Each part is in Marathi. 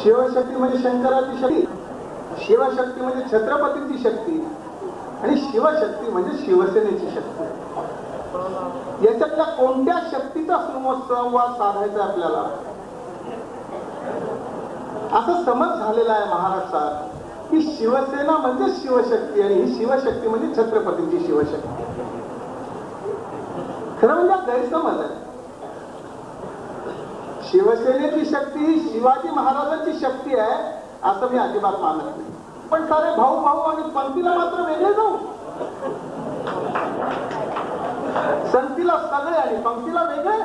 शिवशक्ती म्हणजे शंकराची शक्ती, शिवशक्ती म्हणजे छत्रपतींची शक्ती आणि शिवशक्ती म्हणजे शिवसेनेची शक्ती. याच्यातल्या कोणत्या शक्तीचा संवाद साधायचा आपल्याला, असं समज झालेला आहे महाराष्ट्रात की शिवसेना म्हणजे शिवशक्ती आणि ही शिवशक्ती म्हणजे छत्रपतींची शिवशक्ती. खरं म्हणजे गैरसमज आहे. शिवसेनेची शक्ती ही शिवाजी महाराजांची शक्ती आहे असं मी अजिबात मानत नाही. पण सारे भाऊ भाऊ आणि पंथीला मात्र वेगळे जाऊ. संतीला सगळे आणि पंक्तीला वेगळे.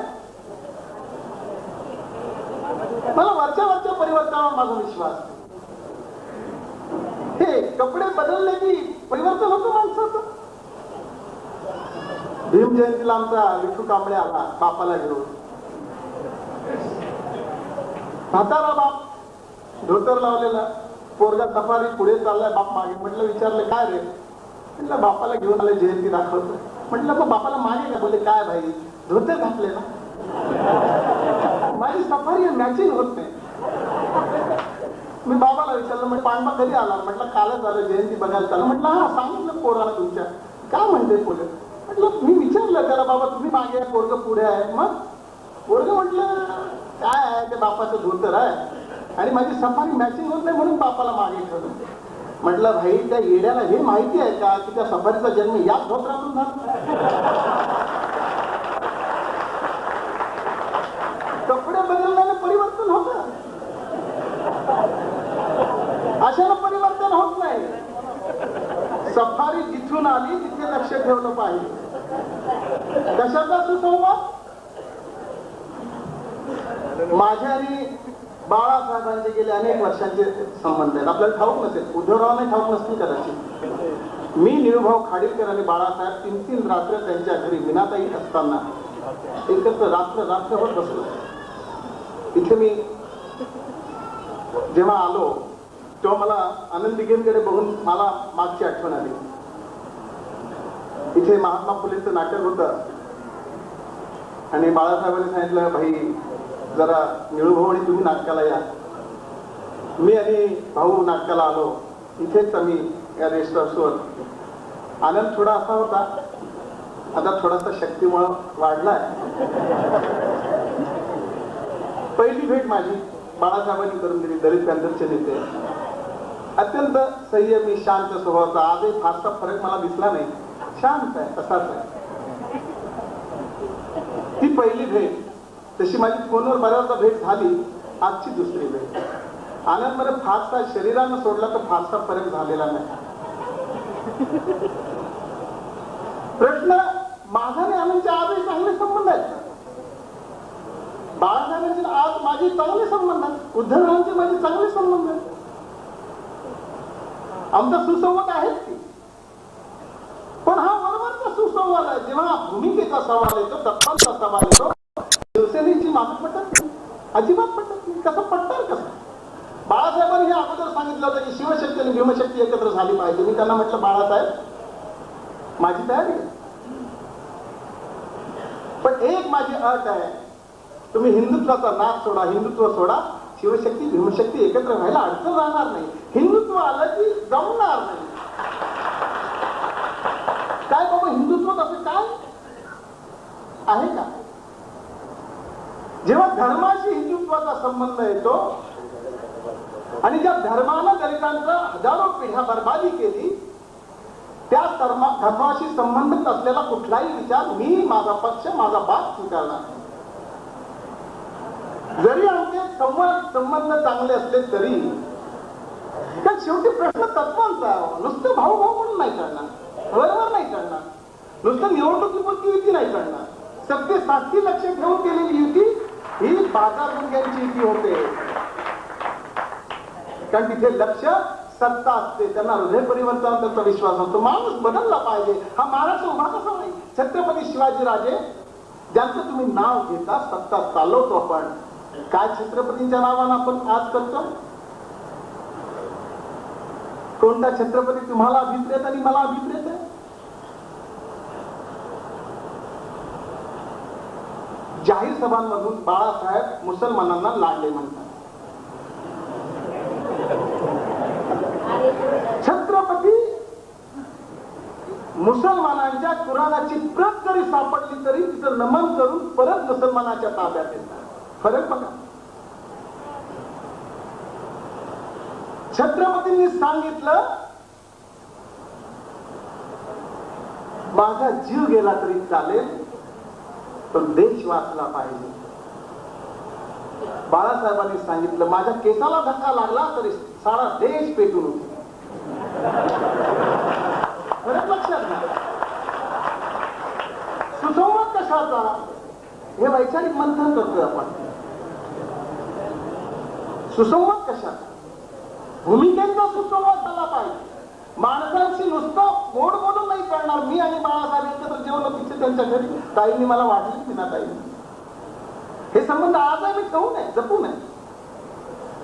मला वरच्या परिवर्तनावर माझा विश्वास. हे कपडे बदलले की परिवर्तन होतं माणसाचं. भीम जयंतीला आमचा विठू कांबळे आला बापाला घेऊन. म्हातारा बाप, धोतर लावलेला, पोरगा सफारी पुढे चाललाय, बाप मागे. म्हटलं विचारलं काय रे? म्हटलं बापाला घेऊन आले, जयंती दाखवतो. म्हटलं मग बापाला मागे का? बोलले काय भाई धोतर घातले ना, माझी सफारी मॅचिंग होत नाही. मी बाबाला विचारलं म्हणजे पांडवा कधी आला? म्हटलं कालच आलं, जयंती बघायला चाललं. म्हटलं हा सांगितलं पोराला तुमच्या, काय म्हणते पोरं? म्हटलं मी विचारलं त्याला बाबा तुम्ही मागे आहे पोरग पुढे आहे. मग पोरग म्हटलं काय आहे ते बापाचं धोतर आहे आणि माझी सफारी मॅचिंग होत नाही म्हणून बापाला मागे ठेवलं. म्हटलं भाई त्या येड्याला हे माहिती आहे का की त्या सफारीचा जन्म याच धोत्रातून झाला? कपडे बदलल्याने परिवर्तन होतं, अशाला परिवर्तन होत नाही. सफारी जिथून आली तिथे लक्ष ठेवलं पाहिजे. कशाचा सुसंवाद? माझे आणि बाळासाहेबांचे गेले अनेक वर्षांचे संबंध आहेत. आपल्याला ठाऊक नसेल, उद्धवरावांना ठाऊक नसतील कदाचित. मी निळूभाऊ खाडीलकर आणि बाळासाहेब 3 रात्र त्यांच्या घरी मीनाताई असताना एकत्र रात्रभर बसलो. इथे मी जेव्हा आलो तेव्हा मला आनंद दिघेंकडे बघून मला मागची आठवण आली. इथे महात्मा फुलेंचं नाटक होतं आणि बाळासाहेबांनी सांगितलं भाई जरा निळूभाऊ आणि तुम्ही नाटकाला या. मी आणि भाऊ नाटकाला आलो. इथेच आम्ही या रेस्ट हाऊसवर. आनंद थोडा असा होता, आता थोडासा शक्तीमुळे वाढलाय. पहिली भेट माझी बाळासाहेबांनी करून दिली. दलित पॅंथरचे नेते, अत्यंत संयमी शांत स्वभावाचा. आजही फारसा फरक मला दिसला नाही, शांत आहे, तसाच आहे. ती पहिली भेट. तशी माझी फोनवर बऱ्याचदा भेट झाली. आजची दुसरी भेट. आनंद मध्ये फारसा शरीरानं सोडला तर फारसा फरक झालेला नाही. प्रश्न माझा आणि आनंदचे आजही चांगले संबंध आहेत. बाळासाहेबांचे आज माझे चांगले संबंध आहेत. उद्धवरावांचे माझे चांगले संबंध आहेत. आमचा सुसंवाद आहेच की. पण हा वरवरचा सुसंवाद आहे. जेव्हा भूमिकेचा सवाल येतो, तत्वांचा सवाल येतो, शिवसेनेची माझं पटत नाही, अजिबात पटत नाही. कसं पटणार कसं? बाळासाहेबांनी हे अगोदर सांगितलं होतं की शिवशक्ती आणि भीमशक्ती एकत्र झाली पाहिजे. मी त्यांना म्हटलं बाळासाहेब माझी तयारी आहे, पण एक माझी अट आहे, तुम्ही हिंदुत्वाचा नाद सोडा, हिंदुत्व सोडा, शिवशक्ती भीमशक्ती एकत्र व्हायला अडचण राहणार नाही. हिंदुत्व आलं की जमणार नाही. काय बाबा हिंदुत्व असं काय आहे का? जेव्हा धर्माशी हिंदुत्वाचा संबंध येतो आणि ज्या धर्मानं दलितांचा हजारो पिढ्या बर्बादी केली, त्या धर्माशी संबंधित असलेला कुठलाही विचार मी, माझा पक्ष, माझा बाप स्वीकारणार. जरी आमचे संबंध चांगले असले तरी त्या शेवटी प्रश्न तत्वांचा. नुसतं भाऊ भाऊ म्हणून नाही करणार, वरवर नाही करणार, नुसतं निवडणुकीपुरती युती नाही करणार. सत्य साक्षी लक्ष ठेवून केलेली युती ही बाजार मुंग्यांची युती होते. कारण तिथे लक्ष सत्ता असते, त्यांना हृदय परिवर्तनाचा विश्वास असतो. माणूस बदलला पाहिजे. हा महाराष्ट्र उभा कसा नाही? छत्रपती शिवाजीराजे ज्यांचं तुम्ही नाव घेता, सत्ता चालवतो आपण. काय छत्रपतींच्या नावानं आपण आज करतो? कोणता छत्रपती तुम्हाला अभिप्रेत आणि मला अभिप्रेत आहे? जाहीर सभांमधून बाळासाहेब मुसलमानांना लाडले म्हणतात. छत्रपती मुसलमानांच्या कुराणाची प्रत जरी सापडली तरी तिचं नमन करून परत मुसलमानाच्या ताब्यात येतात. फरक बघा. छत्रपतींनी सांगितलं माझा जीव गेला तरी चालेल पण देश वाचला पाहिजे. बाळासाहेबांनी सांगितलं माझ्या केसाला धक्का लागला तरी सारा देश पेटून उठेल. फरक लक्षात घ्या. सुसंवाद कशाचा हे वैचारिक मंथन करतोय आपण. सुसंवाद कशाचा? भूमिकेचा सुसंवाद झाला पाहिजे. माणसांशी नुसतं गोड बोलून नाही करणार. मी आणि बाळासाहेब एकत्र जेवलो तिथे त्यांच्या घरी, ताईंनी मला वाटली की ना ताईंनी हे संबंध आजही मी ठेवू नये, जपू नये.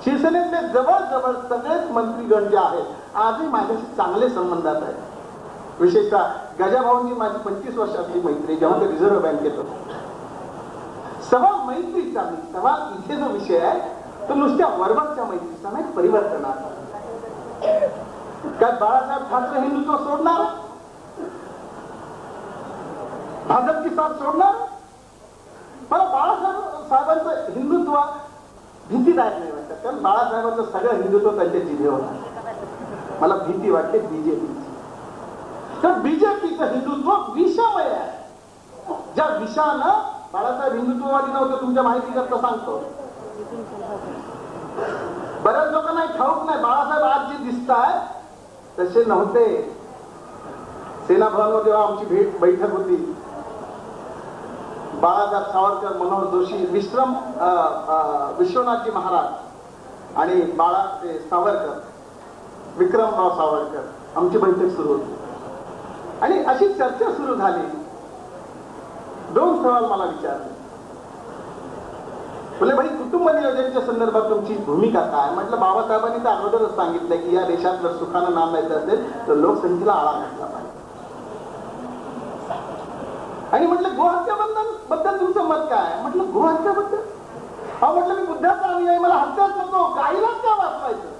शिवसेनेतले जवळजवळ सगळेच मंत्रीगण जे आहेत आजही माझ्याशी चांगले संबंधात आहेत. विशेषतः गजाभाऊंची माझी 25 वर्षातली मैत्री, जेव्हा ते रिझर्व्ह बँकेत होते. सवाल मैत्रीचा नाही, सवाल इथे जो विषय आहे तो नुसत्या वरवरच्या मैत्रीचा नाही, परिवर्तनाचा. काय बाळासाहेब ठाकरे हिंदुत्व सोडणार? भाजपची साथ सोडणार? मला बाळासाहेबांचं हिंदुत्व भीतीदायक नाही वाटतं, कारण बाळासाहेबांचं सगळं हिंदुत्व त्यांच्या जिभेवर आहे. मला भीती वाटते बीजेपीची. तर बीजेपीचं हिंदुत्व विषमय आहे. ज्या विषानं बाळासाहेब हिंदुत्ववादी नव्हते, तुमच्या माहिती करता सांगतो. बऱ्याच लोकांना ठाऊक नाही बाळासाहेब आज जे दिसत आहे तसे नव्हते. सेना भवनवर जेव्हा आमची बैठक होती, बाळासाहेब सावरकर, मनोहर जोशी, विश्वनाथजी महाराज आणि सावरकर, विक्रमराव सावरकर आमची बैठक सुरू होती. आणि अशी चर्चा सुरू झाली. 2 सवाल मला विचारले. बोले भाई कुटुंब नियोजनाच्या संदर्भात तुमची भूमिका काय? म्हटलं बाबासाहेबांनी तर अगोदरच सांगितलं की या देशात जर सुखानं नांदायचं असेल तर लोकसंख्येला आळा घातला पाहिजे. आणि म्हटलं गोहत्याबद्दल तुमचं मत काय? म्हटलं गोहत्याबद्दल म्हटलं मी बुद्धाचा अनुयायी, मला हत्याच नको. गाईलाच का वाचवायचं?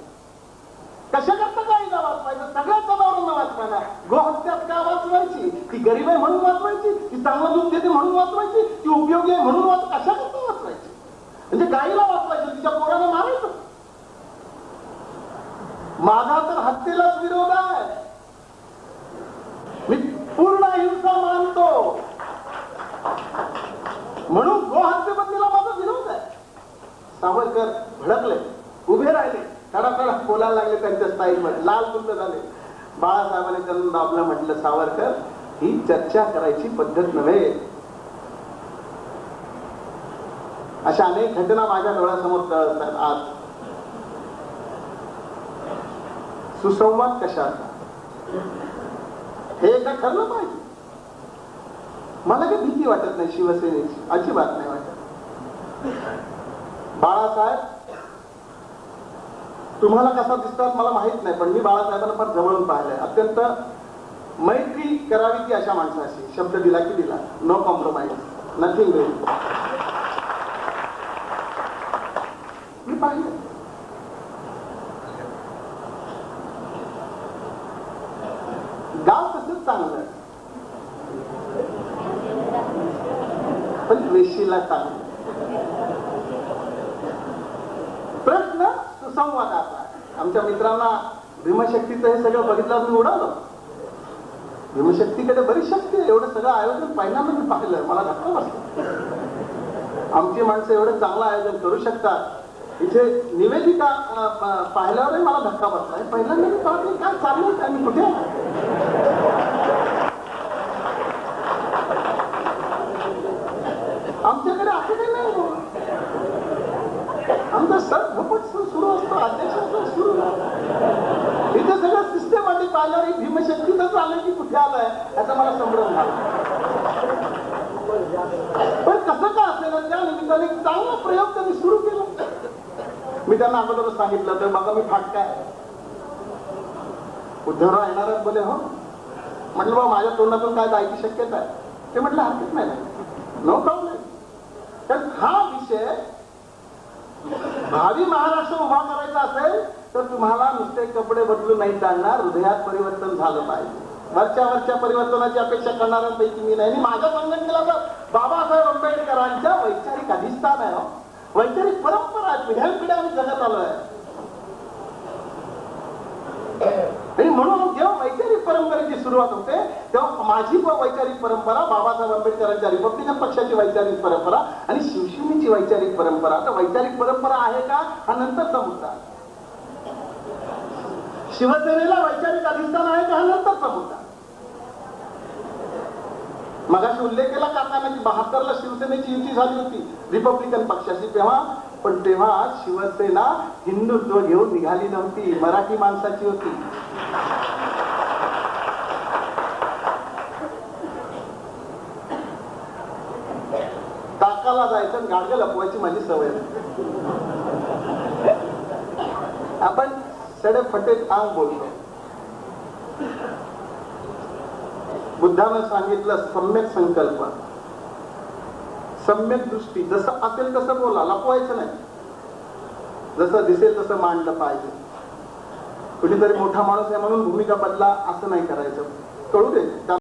कशा करता गाईला वाचवायचं? सगळ्या जनावरांना वाचवायला. गोहत्यात का वाचवायची? ती गरीब आहे म्हणून वाचवायची? ती चांगलं दूध देते म्हणून वाचवायची? ती उपयोगी आहे म्हणून कशा करता वाचवायची? म्हणजे गाईला वाचवायचं, तिच्या पोराला मारायचं? माझा तर हत्येलाच विरोध आहे. मी पूर्ण अहिंसा मानतो, म्हणून गोहत्येबद्दल माझा विरोध आहे. सावरकर भडकले, उभे राहिले, तडातडा बोलायला लागले त्यांच्या स्टाईलमध्ये, लाल बुंद झाले. बाळासाहेबांनी त्यांना दाबलं, म्हटलं सावरकर ही चर्चा करायची पद्धत नव्हे. अशा अनेक घटना माझ्या डोळ्यासमोर तळत आहेत आज. सुसंवाद कशाचा हे एकदा ठरलं पाहिजे. मला काही भीती वाटत नाही शिवसेनेची, अजिबात नाही वाटत. बाळासाहेब तुम्हाला कसा दिसतात मला माहित नाही, पण मी बाळासाहेबांना फार जवळून पाहिलंय. अत्यंत मैत्री करावी ती अशा माणसाशी. शब्द दिला की दिला, नो कॉम्प्रोमाइज, नथिंग वेल. मी पाहिलं गाव तसंच चांगलं पण वेशीला चांगलं. प्रश्न सुसंवादाचा. आमच्या मित्रांना भीमशक्तीचं हे सगळं बघितलं मी उडालो. भीमशक्तीकडे बरीच शक्ती आहे. एवढं सगळं आयोजन पहिल्यांदा मी पाहिलं, मला धक्का बसला. आमची माणसं एवढं चांगलं आयोजन करू शकतात. इथे निवेदिका पाहिल्यावरही मला धक्का बसला. पहिल्यांदा मी पाहतो काय चाललं, काय मी कुठे. आमच्याकडे असं काही नाही. आमचा सर झोपट सुरू असतो, अध्यक्ष सुरू. इथे सगळं सिस्टमॅटिक पाहिल्यावर भीमशक्तीतच आलं की कुठे आलंय याचा मला संभ्रम झाला. पण कसं का असेल त्या निमित्ताने चांगला प्रयोग त्यांनी सुरू केला. मी त्यांना अगोदरच सांगितलं तर बघा मी फाटकाय, उद्धवराव येणारच बोले. हो म्हटलं बाबा माझ्या तोंडातून काय जायची शक्यता आहे? ते म्हटलं हरकत नाही, नो प्रॉब्लेम. कारण हा विषय भावी महाराष्ट्र उभा करायचा असेल तर तुम्हाला नुसते कपडे बदलून नाही चालणार, हृदयात परिवर्तन झालं पाहिजे. वरच्या परिवर्तनाची अपेक्षा करणाऱ्यांपैकी मी नाही. माझ्या संघटनेला तर बाबासाहेब आंबेडकरांच्या वैचारिक अधिष्ठान आहे, वैचारिक परंपरा आहे, पिढ्यानपिढ्या आम्ही जगत आलोय. आणि म्हणून जेव्हा वैचारिक परंपरेची सुरुवात होते तेव्हा माझी वैचारिक परंपरा, बाबासाहेब आंबेडकरांच्या रिपब्लिकन पक्षाची वैचारिक परंपरा आणि शिवसेनेची वैचारिक परंपरा. तर वैचारिक परंपरा आहे का हा नंतरचा मुद्दा. शिवसेनेला वैचारिक अधिष्ठान आहे का हा नंतरचा मुद्दा. मगाशी उल्लेख केला काकांना की 72ला शिवसेनेची युती झाली होती रिपब्लिकन पक्षाची. पण तेव्हा शिवसेना हिंदुत्व घेऊन निघाली नव्हती, मराठी माणसाची होती. ताकाला जायचं आणि गाडगं लपवायची माझी सवय. आपण सडेफटेत आंग बोलतो. बुद्धानं सांगितलं सम्यक संकल्प, सम्यक दृष्टी. जसं असेल तसं बोला, लपवायचं नाही. जसं दिसेल तसं मांडलं पाहिजे. कुठेतरी मोठा माणूस आहे म्हणून भूमिका बदला असं नाही करायचं. कळू दे.